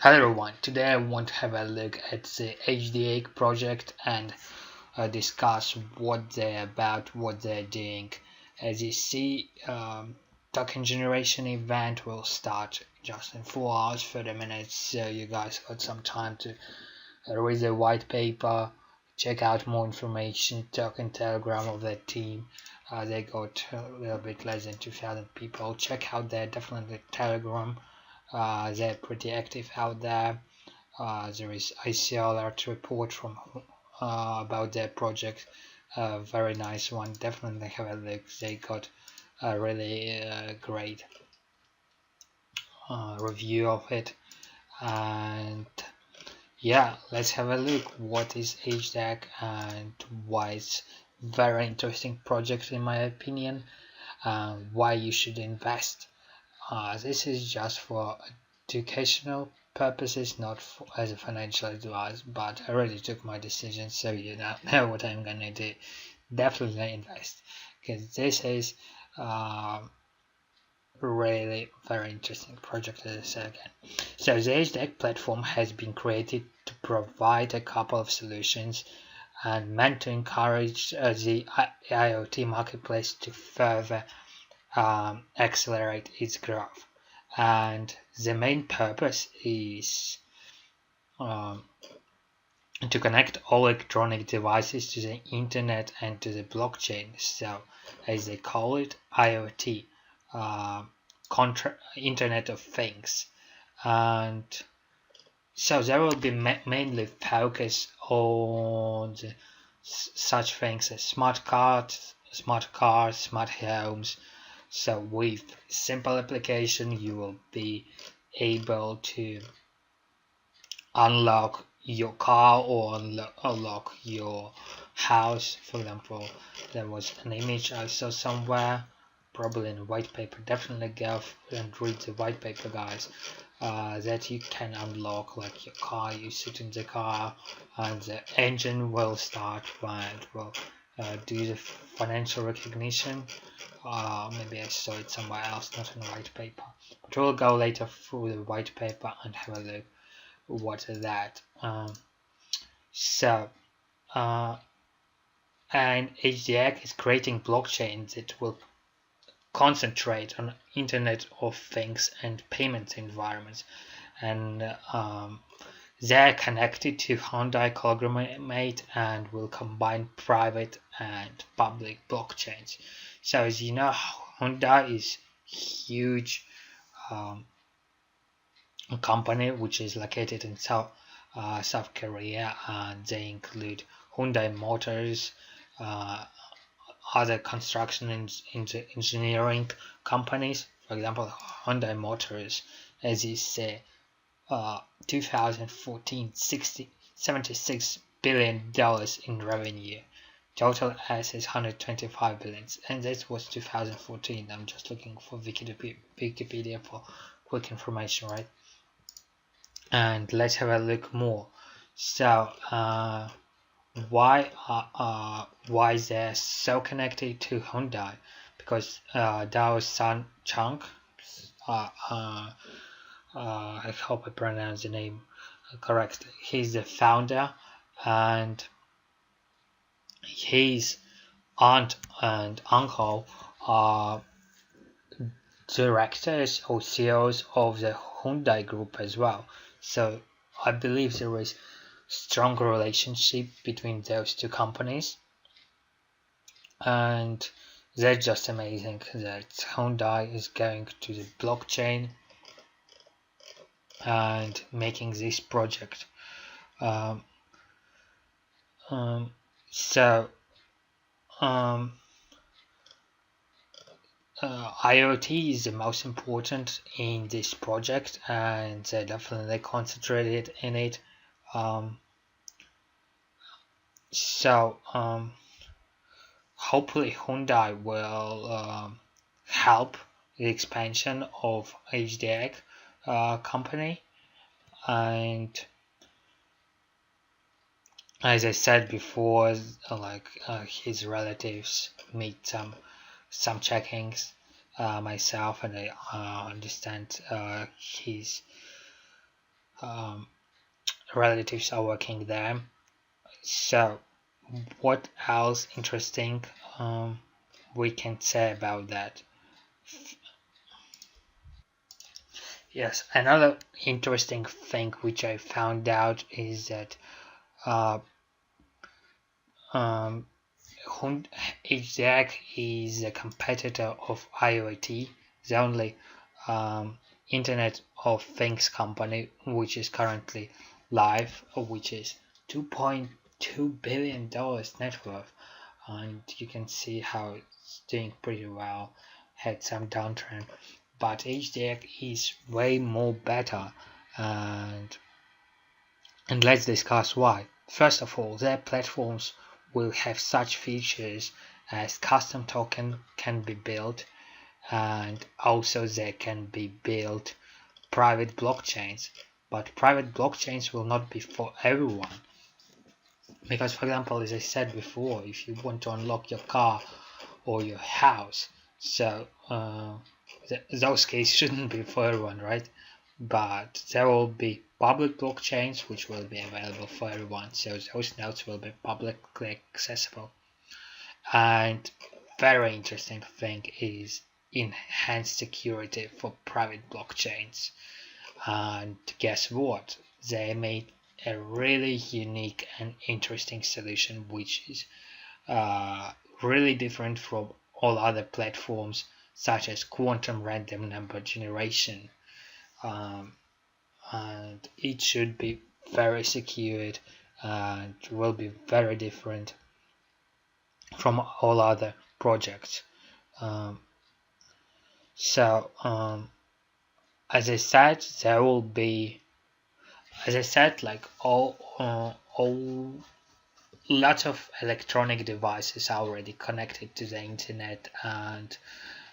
Hello everyone, today I want to have a look at the Hdac project and discuss what they're about, what they're doing. As you see, token generation event will start just in 4 hours, 30 minutes, so you guys got some time to read the white paper, check out more information, token telegram of their team. They got a little bit less than 2,000 people. Check out their definitely telegram. They're pretty active out there. There is ICO alert report from about their project. Very nice one. Definitely have a look. They got a really great review of it. And yeah, let's have a look. What is Hdac and why it's very interesting project in my opinion. Why you should invest. This is just for educational purposes, not for, as a financial advice, but I already took my decision, so you know what I'm gonna do. Definitely invest, because this is really very interesting project, as I said again. So the Hdac platform has been created to provide a couple of solutions and meant to encourage the IoT marketplace to further accelerate its growth. And the main purpose is to connect all electronic devices to the internet and to the blockchain. So, as they call it, IoT, Internet of Things. And so there will be mainly focus on such things as smart cars, smart homes. So with simple application, you will be able to unlock your car or unlock your house. For example, there was an image I saw somewhere, probably in a white paper. Definitely go and read the white paper, guys. That you can unlock like your car. You sit in the car and the engine will start and will do the financial recognition. Maybe I saw it somewhere else, not in the white paper. But we'll go later through the white paper and have a look what is that. And Hdac is creating blockchains that will concentrate on Internet of Things and payment environments, and they're connected to Hdac conglomerate and will combine private and public blockchains. So as you know, Hdac is huge company which is located in South Korea, and they include Hyundai Motors, other construction engineering companies. For example, Hyundai Motors, as you say, 2014 $76 billion in revenue, total assets 125 billion, and that was 2014. I'm just looking for Wikipedia for quick information, right? And let's have a look more. So why they're so connected to Hyundai? Because Dao San Chang, I hope I pronounce the name correctly, he's the founder, and his aunt and uncle are directors or CEOs of the Hyundai group as well. So I believe there is strong relationship between those two companies, and that's just amazing that Hyundai is going to the blockchain and making this project. IoT is the most important in this project, and they definitely concentrated in it. Hopefully Hyundai will help the expansion of Hdac company, and as I said before, his relatives made some checkings myself, and I understand his um, relatives are working there. So, what else interesting we can say about that? Yes, another interesting thing which I found out is that uh, um, Hdac is a competitor of IoT, the only Internet of Things company which is currently live, which is $2.2 billion net worth, and you can see how it's doing pretty well. Had some downtrend, but Hdac is way more better, and let's discuss why. First of all, their platforms will have such features as custom token can be built, and also there can be built private blockchains. But private blockchains will not be for everyone, because for example, as I said before, if you want to unlock your car or your house, so those cases shouldn't be for everyone, right? But there will be public blockchains which will be available for everyone, so those nodes will be publicly accessible. And very interesting thing is enhanced security for private blockchains. And guess what? They made a really unique and interesting solution which is really different from all other platforms such as quantum random number generation. Um, and it should be very secured and will be very different from all other projects. Um, so as I said, there will be, as I said, like all lots of electronic devices are already connected to the internet, and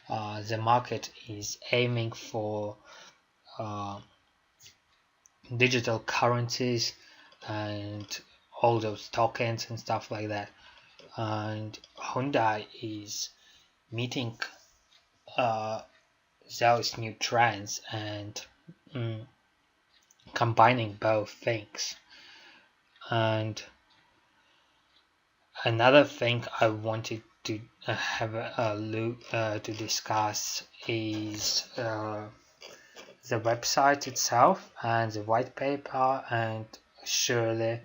the market is aiming for uh, digital currencies and all those tokens and stuff like that. And Hyundai is meeting uh, those new trends and combining both things. And another thing I wanted to have a look to discuss is the website itself and the white paper, and surely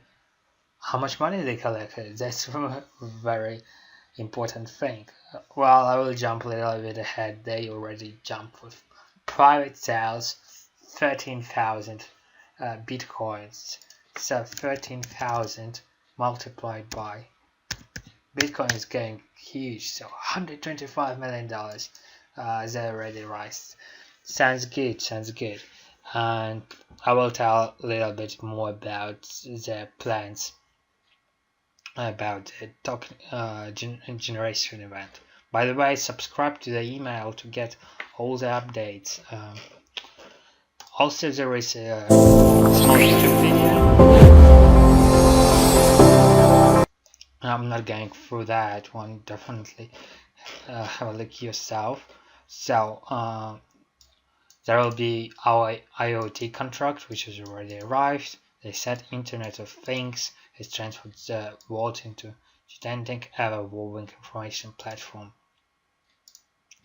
how much money they collected. That's a very important thing. Well, I will jump a little bit ahead. They already jumped with private sales 13,000 bitcoins. So 13,000 multiplied by Bitcoin is getting huge. So $125 million they already raised. Sounds good, sounds good. And I will tell a little bit more about their plans about the token generation event. By the way, subscribe to the email to get all the updates. Also, there is a small YouTube video. I'm not going through that one. Definitely have a look yourself. So there will be our IoT contract, which has already arrived. They said Internet of Things has transformed the world into gigantic, ever-evolving information platform.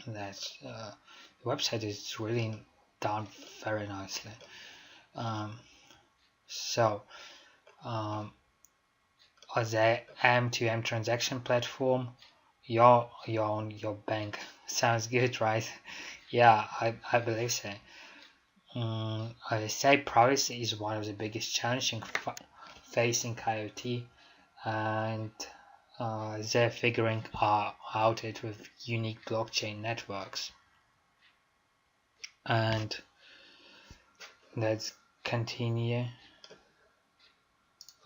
That's the website is really done very nicely. So the M2M transaction platform, your own your bank. Sounds good, right? Yeah, I believe so. I say privacy is one of the biggest challenges facing IoT, and they're figuring out it with unique blockchain networks. And let's continue.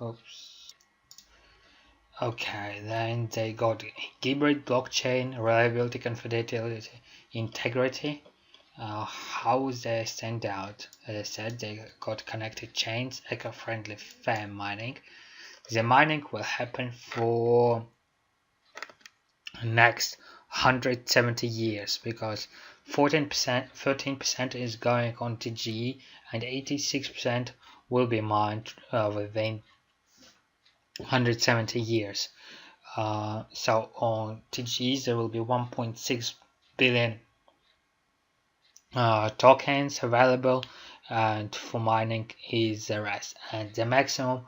Oops. Okay, then they got hybrid blockchain, reliability, confidentiality, integrity. How they stand out? As I said, they got connected chains, eco-friendly, fair mining. The mining will happen for next 170 years because 13% is going on TGE and 86% will be mined within 170 years. So on TGEs there will be 1.6 billion tokens available, and for mining is the rest. And the maximum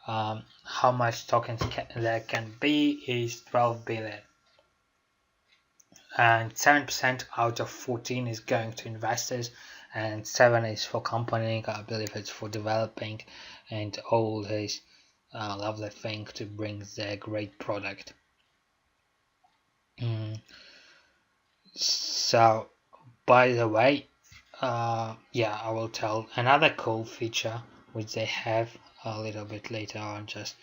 how much tokens there can be is 12 billion, and 7% out of 14 is going to investors, and 7 is for company. I believe it's for developing and all this lovely thing to bring the great product. So by the way, yeah, I will tell another cool feature which they have a little bit later on, just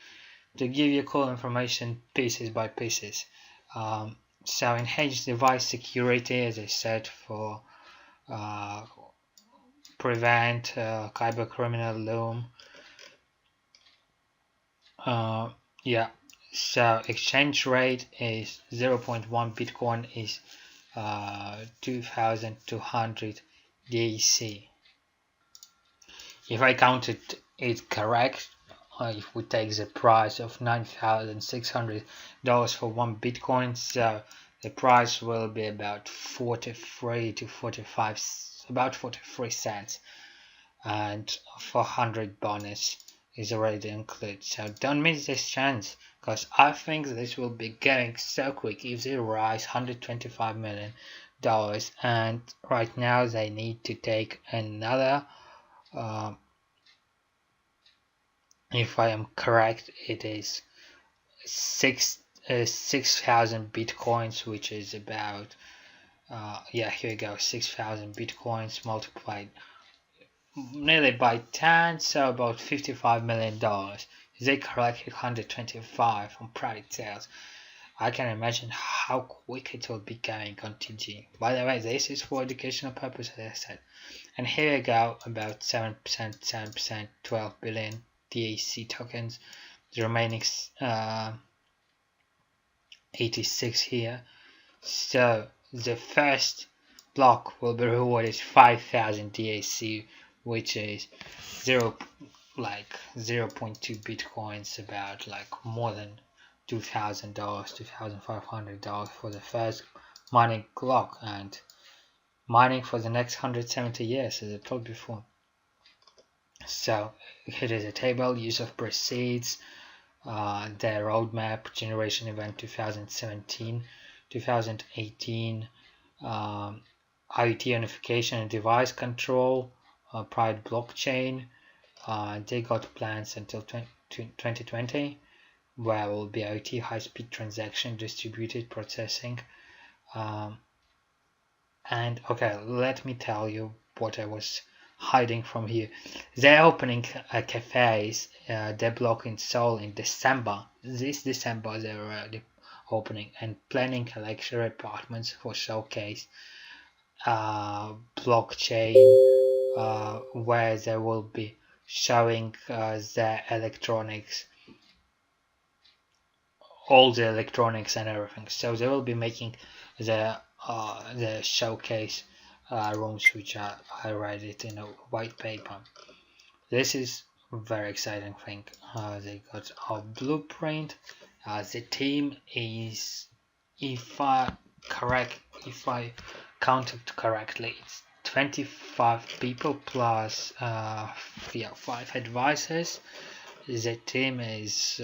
to give you cool information pieces by pieces. So enhanced device security, as I said, for prevent cyber criminal loom. Yeah, so exchange rate is 0.1 Bitcoin is 2,200 DAC. If I counted it correct, if we take the price of $9,600 for one Bitcoin, so the price will be about 43 to 45, about 43 cents, and 400 bonus is already included. So don't miss this chance, because I think this will be going so quick if they rise $125 million, and right now they need to take another if I am correct, it is 6,000 bitcoins, which is about yeah, here we go, 6,000 bitcoins multiplied nearly by 10, so about $55 million. If they collected 125 on private sales, I can imagine how quick it will be going on TG. By the way, this is for educational purposes, as I said. And here we go, about 7%, 12 billion DAC tokens. The remaining 86 here. So the first block will be rewarded 5,000 DAC, which is 0.2 bitcoins, about like more than $2,000, $2,500 for the first mining block, and mining for the next 170 years, as I told before. So here is a table, use of proceeds, the roadmap, generation event 2017, 2018, IoT unification and device control, private blockchain. They got plans until 2020, where will be IoT high-speed transaction, distributed processing. And okay, let me tell you what I was hiding from here. They're opening cafes, they block in Seoul in December. This December they're already opening, and planning luxury apartments for showcase blockchain, where they will be showing the electronics, all the electronics and everything. So they will be making the showcase rooms, which I read it in a white paper. This is a very exciting thing. They got a blueprint. The team is, if I counted correctly, it's 25 people plus 5 advisors. The team is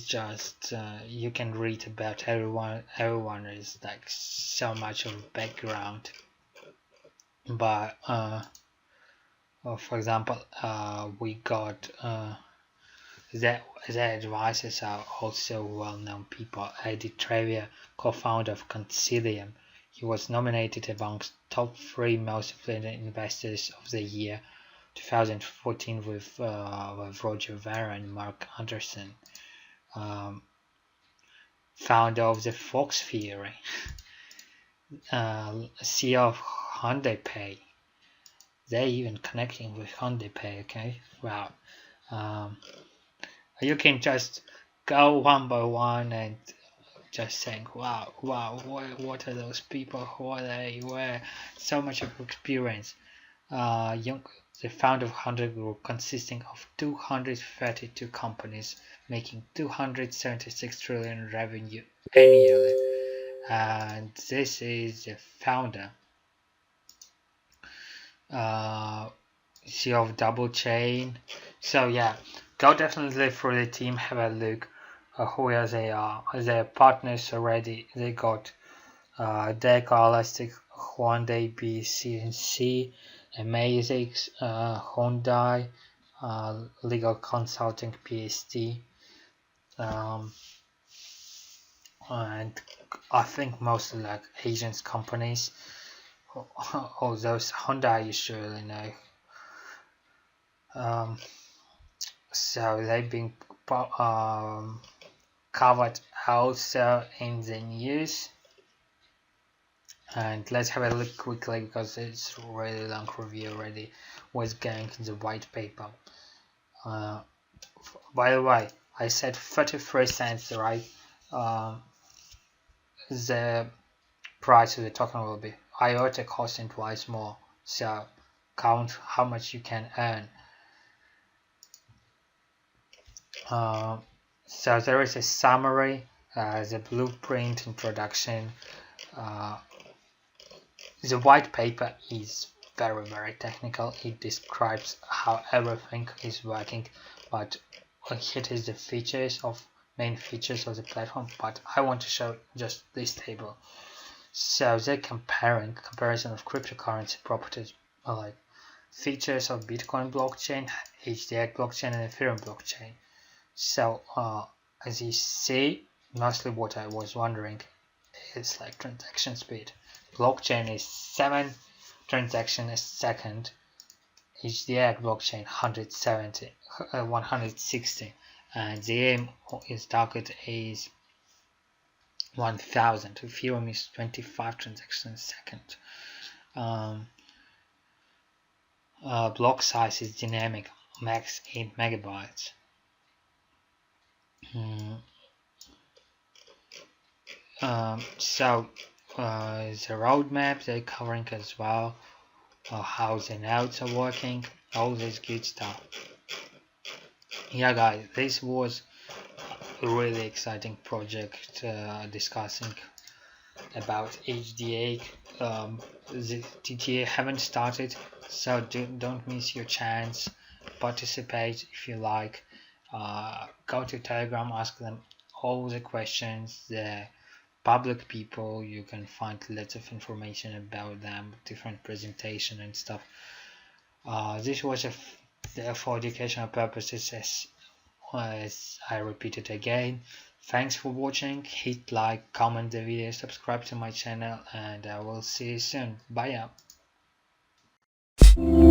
just you can read about everyone is like so much of background, but for example we got the advisors are also well-known people. Eddie Trevia, co-founder of Concilium, he was nominated amongst top 3 most affluent investors of the year 2014 with Roger Ver and Mark Anderson. Founder of the Fox Theory, CEO of Hyundai Pay. They're even connecting with Hyundai Pay. Okay, wow. You can just go one by one and just think, wow, what are those people? Who are they? Where so much of experience. the founder of Hdac Group, consisting of 232 companies, making 276 trillion revenue annually. And this is the founder, CEO of Double Chain. So yeah, go definitely for the team, have a look who they are. Their partners already. They got Hdac, Elastic, Hyundai, BCNC, Amazix, Hyundai, Legal Consulting, PST, and I think mostly like Asian companies. Oh, those Hyundai you surely know. So they've been covered also in the news. And let's have a look quickly because it's a really long review already. What's going in the white paper? By the way, I said 33 cents, right? The price of the token will be IoT costing twice more. So count how much you can earn. So there is a summary, the blueprint, introduction. The white paper is very technical. It describes how everything is working, but it is the main features of the platform. But I want to show just this table. So they're comparison of cryptocurrency properties, like features of Bitcoin blockchain, Hdac blockchain, and Ethereum blockchain. So as you see, mostly what I was wondering is like transaction speed. Blockchain is 7 transactions a second. Hdac blockchain 160, and the aim is target is 1000. Ethereum is 25 transactions a second. Block size is dynamic, max 8 megabytes. So the roadmap they're covering as well, how the nodes are working, all this good stuff. Yeah guys, this was a really exciting project discussing about Hdac. The TTA haven't started, so don't miss your chance. Participate if you like. Go to Telegram, ask them all the questions. The public people, you can find lots of information about them, different presentation and stuff. This was for educational purposes, as I repeat it again. Thanks for watching. Hit like, comment the video, subscribe to my channel, and I will see you soon. Bye now.